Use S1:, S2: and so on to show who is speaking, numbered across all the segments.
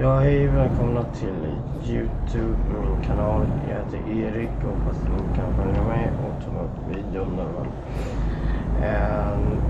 S1: Ja, hej, välkomna till YouTube, min kanal. Jag heter Erik och hoppas ni kan följa med och ta upp videon där.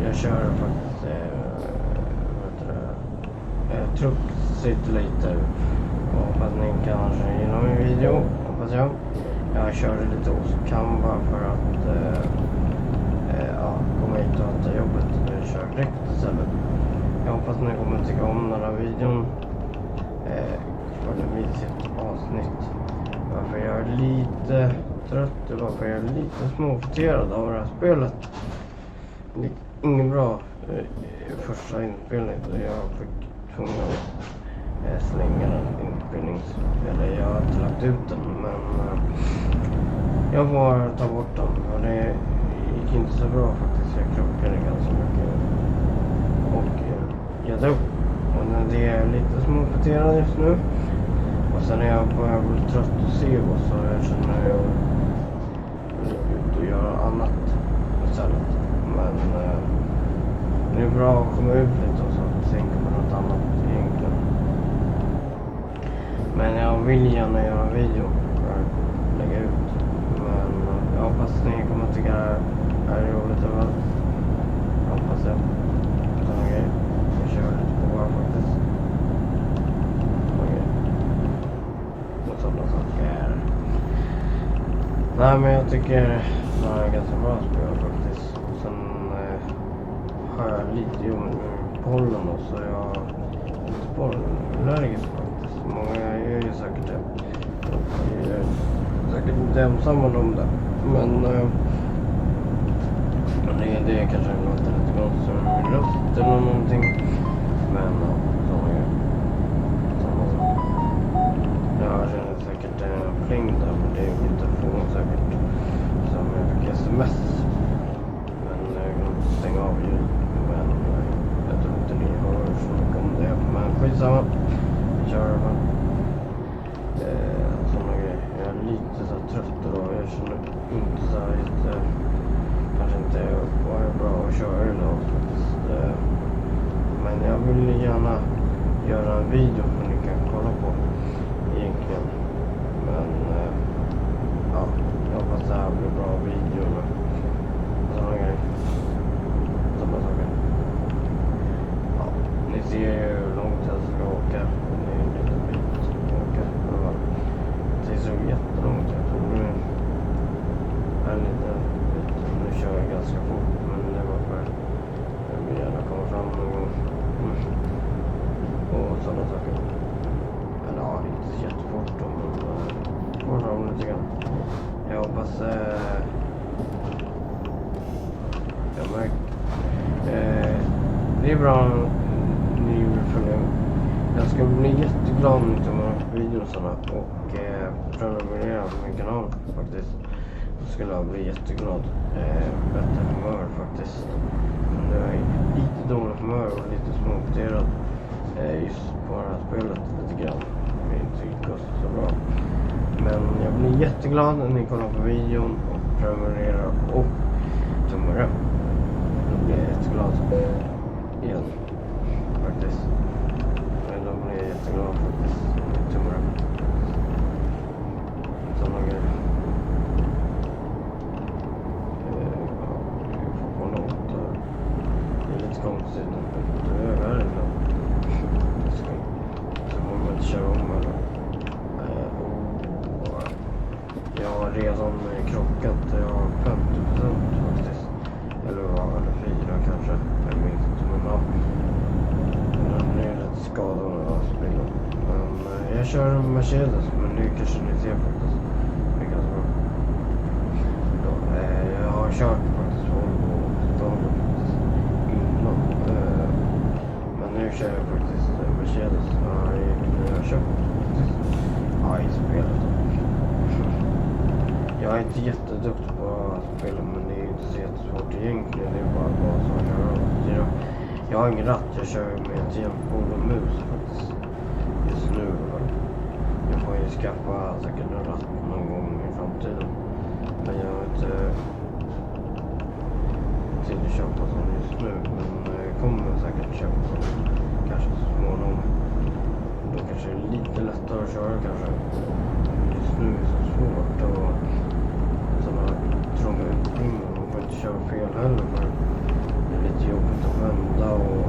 S1: Jag kör faktiskt Truck Simulator och hoppas ni kanske gillar min video, hoppas jag. Jag körde lite hos Canva för att komma hit och ta jobbet. Jag kör direkt istället. Jag hoppas ni kommer tycka om den här videon. För det blir ett avsnitt. Varför jag är lite trött och varför jag är lite småfrustrerad av det här spelet. Det är ingen bra första inspelning så jag fick tvungen att slänga den eller jag har inte lagt ut den, men jag får ta bort den och det gick inte så bra faktiskt. Jag krockade ganska mycket och jag dog. Och det är lite småfrustrerad just nu. Och sen är jag börjar bli trött och se och så jag känner jag vill ut och göra annat istället. Men det är bra att komma ut lite och så tänka på något annat egentligen. Men jag vill gärna göra en video för att lägga ut. Men jag hoppas ni kommer tycka det här är roligt i alla fall. Jag hoppas det. Sådana grejer. Jag kör lite på bara faktiskt. Okej. Och sådana saker. Nej, men jag tycker det är ganska bra spel faktiskt. Sen har jag lite jobb med pollen och så jag är lite pollenallergisk faktiskt. Många gör ju säkert det. Jag är säkert inte ensam om det. Men det kanske låter lite konstigt som min röst eller någonting. Men sådana saker. Jag känner säkert en fling där, men det är min telefon säkert som jag fick sms. Men jag kan stänga av ljud. Men jag tror inte ni hör så mycket om det. Men skitsamma. Jag kör i alla fall. Sådana grejer. Jag är lite så trött idag. Jag känner inte så här kanske inte var bra att köra idag faktiskt. Men jag vill gärna göra en video som ni kan kolla på egentligen. Men jag hoppas det här blir bra video med sådana grejer. Sådana saker. Ja, ni ser ju hur långt jag ska åka. Det är en liten bit att åka. Det är så jättelångt. Jag tror det är lite. Nu kör jag ganska fort, men det var för jag vill gärna komma fram någon gång. Och sådana saker. Eller ja, inte jättefort då, men går fram lite grann. Jag hoppas jag märker det är bra ni vill följa. Jag ska bli jätteglad om ni tar med videorna och prenumerera på min kanal faktiskt. Då skulle jag bli jätteglad. Bättre humör faktiskt. Men jag är lite dålig humör och lite småfrustrerad just på det här spelet lite grann. Det är inte så bra. Men jag blir jätteglad när ni kollar på videon och prenumererar och tummar upp. Då blir jag jätteglad igen faktiskt. Men då blir jag jätteglad faktiskt. Tummar upp. Sådana grejer. Konstigt. Det är värre då. Så får man inte köra om eller. Jag har redan krockat. Jag har 50% faktiskt. Eller 4 kanske. Jag minns inte, men ja. Den är rätt skadad av den här bilen. Men jag kör en Mercedes, men nu kanske ni ser faktiskt. Det är ganska bra. Jag har kört faktiskt Volvo och Stadion. Men nu kör jag faktiskt Mercedes. Jag har köpt i spelet. Jag är inte jätteduktig på att spela, men det är inte så jättesvårt egentligen. Det är bara som jag gör. Jag har ingen ratt, jag kör med ett hjälpbord och mus faktiskt. Just nu. Jag får ju skaffa säkert en ratt någon gång i framtiden. Men jag har inte till att köpa sån just nu, men jag kommer säkert köpa sån kanske så småningom. Då kanske det är lite lättare att köra kanske. Just nu är det så svårt och sådana trånga utrymmen. Man får inte köra fel heller för det är lite jobbigt att vända och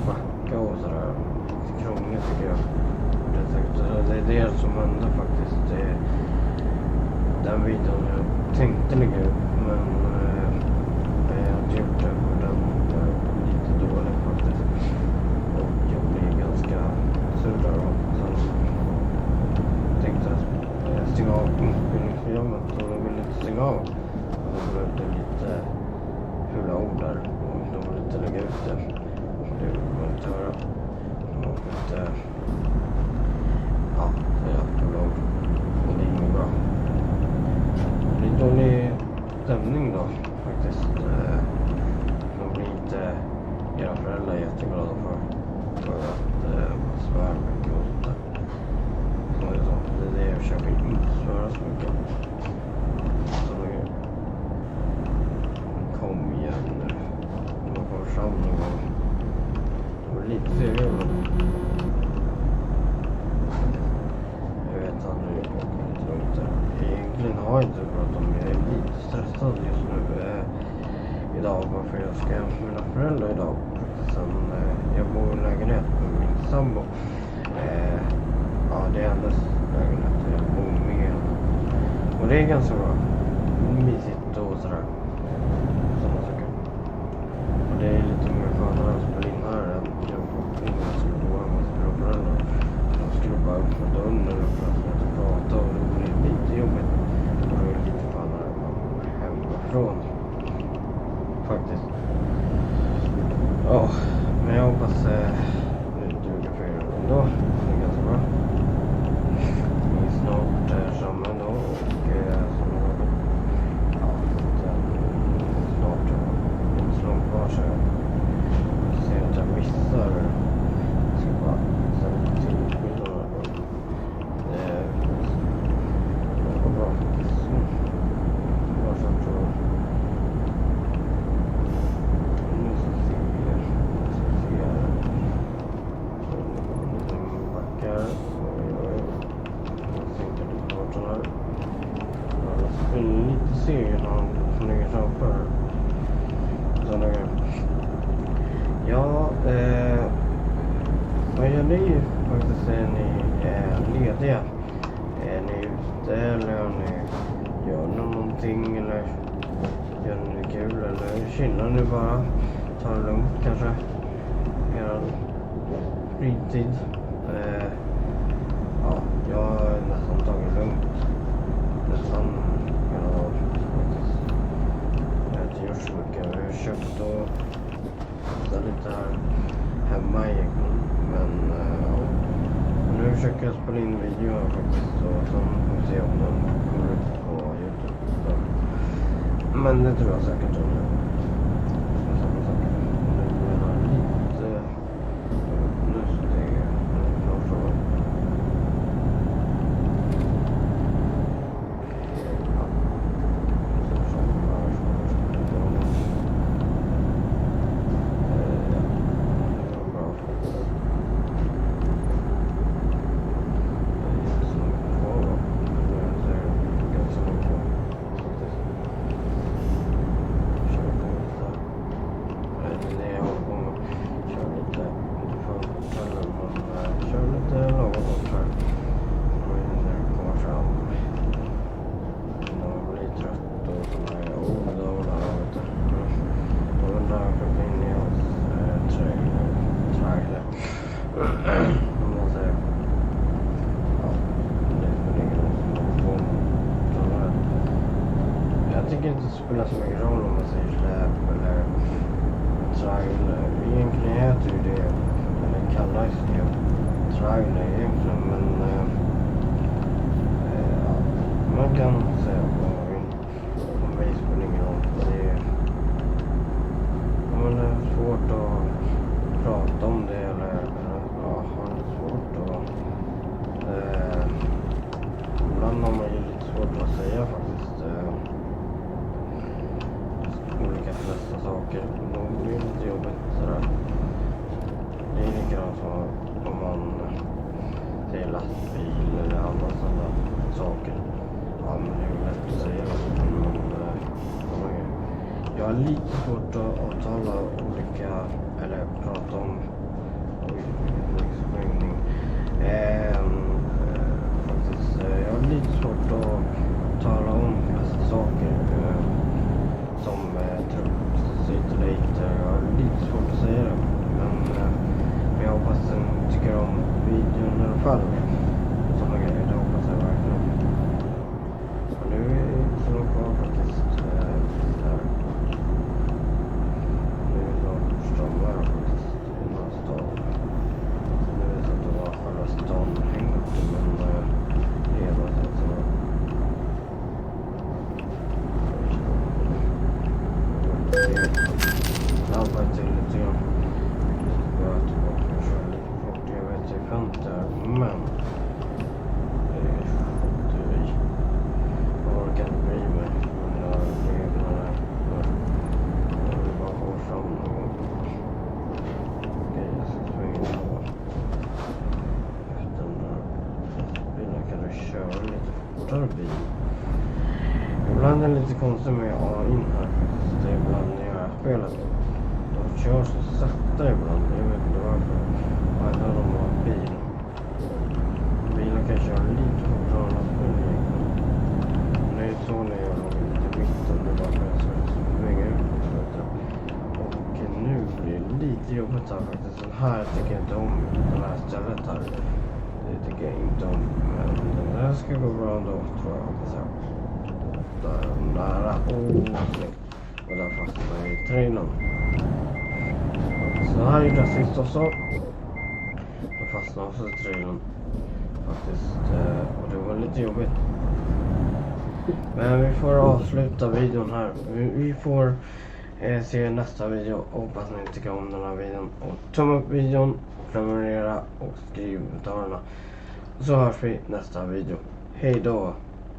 S1: backa och sådär. Lite krångligt tycker jag. Det är det som hände faktiskt. Den videon jag tänkte lägga upp, men jag har inte gjort det för den var lite dålig faktiskt. Och jag blev ganska sur där då. Sen tänkte jag stänga av inspelningsprogrammet och jag ville inte stänga av. Och då blev det lite fula ord där och de ville inte lägga ut det. Det vill man inte höra. Man vill inte säga fula ord. Och det är inget bra. Det är dålig stämning då faktiskt. De blir inte era föräldrar jätteglada för att man svär mycket och sånt där. Det är det jag försöker inte svära så mycket. Så kom igen nu. Man kommer fram någon gång. De är lite fega då. Jag vet aldrig lite långt där. Egentligen har jag inte pratat om det. Jag är lite stressad just nu idag varför jag ska hem med mina föräldrar idag. Sen jag bor i lägenhet med min sambo. Det är hennes lägenhet och jag bor med henne. Och det är ganska bra. Mysigt och sådär. Sådana saker. Och det är lite mer skönare att spela in här än jag skulle bo hemma hos mina föräldrar. De skulle bara öppna dörren för att prata och det blir lite jobbigt. Och det är lite skönare än man hemifrån. Faktiskt. Men jag hoppas det duger för er ändå. Det är ganska bra. Vi är snart samma då och snart inte så långt kvar så jag ser att jag missar. Jag ska bara ställa till utbildningarna. Det går bra faktiskt. Bra så tror jag. Lite serier som ligger framför. Sådana grejer. Vad gör ni faktiskt när ni är lediga? Är ni ute eller gör ni någonting eller gör ni något kul eller chillar ni bara? Tar det lugnt kanske? Er fritid? Jag har nästan tagit lugnt. Nästan hela dagen faktiskt. Jag har inte gjort så mycket. Jag har köpt och ställt lite här hemma egentligen. Men nu försöker jag spela in video här faktiskt. Och sen får vi se om den kommer ut på YouTube. Men det tror jag säkert om det. Jag tycker inte det spelar så mycket roll om man säger släp eller trailer. Egentligen heter ju det, eller kallas det trailer egentligen, men man kan säga vad man vill. Om mig spelar ingen roll. Det är svårt att prata om det eller har det svårt och ibland har man ju lite svårt att säga faktiskt. Olika flesta saker. Då blir det lite jobbigt sådär. Det är likadant som om man säger lastbil eller andra sådana saker. Ja, men det är ju lätt att säga. Men jag har lite svårt att tala olika, eller prata om svängning. Faktiskt, jag har lite svårt att tala om vissa saker som truppsituator. Jag har lite svårt att säga det, men jag hoppas att ni tycker om videon i alla fall. Sådana grejer, det hoppas jag verkligen. Och nu är det inte så långt kvar faktiskt. Där. Nu är det snart strömmar faktiskt i den här staden. Nu är det så att det var själva stan hängt, men det är bara så att det snabbare till lite grann. Jag är tillbaka och kör lite fort. Jag vet inte där, men det är fotteri. Jag orkar inte bry mig, men jag regnar där. Jag vill bara gå fram någon gång. Okej, jag ska svänga på. Efter den där bilen kan du köra lite fortare bil. Ibland är det lite konstigt med AI här faktiskt. Det är ibland när jag har spelat. De kör så sakta ibland. Jag vet inte varför. Alla de har bil. Bilen kan köra lite fortare än lastbil egentligen. Det är så när jag har lite mitten. Det är bara för att jag ska svänga ut. Och nu blir det lite jobbigt här faktiskt. Den här tycker jag inte om. Det här stället här. Det tycker jag inte om. Men den här ska gå bra ändå, tror jag. Där nära. Snyggt. Och där fastnar jag i trailern. Så här gjorde jag sist också. Då fastnade också i trailern. Faktiskt. Och det var lite jobbigt. Men vi får avsluta videon här. Vi får se nästa video. Hoppas ni tycker om den här videon. Och tumma upp videon. Prenumerera och skriv kommentarerna. Så hörs vi nästa video. Hej då!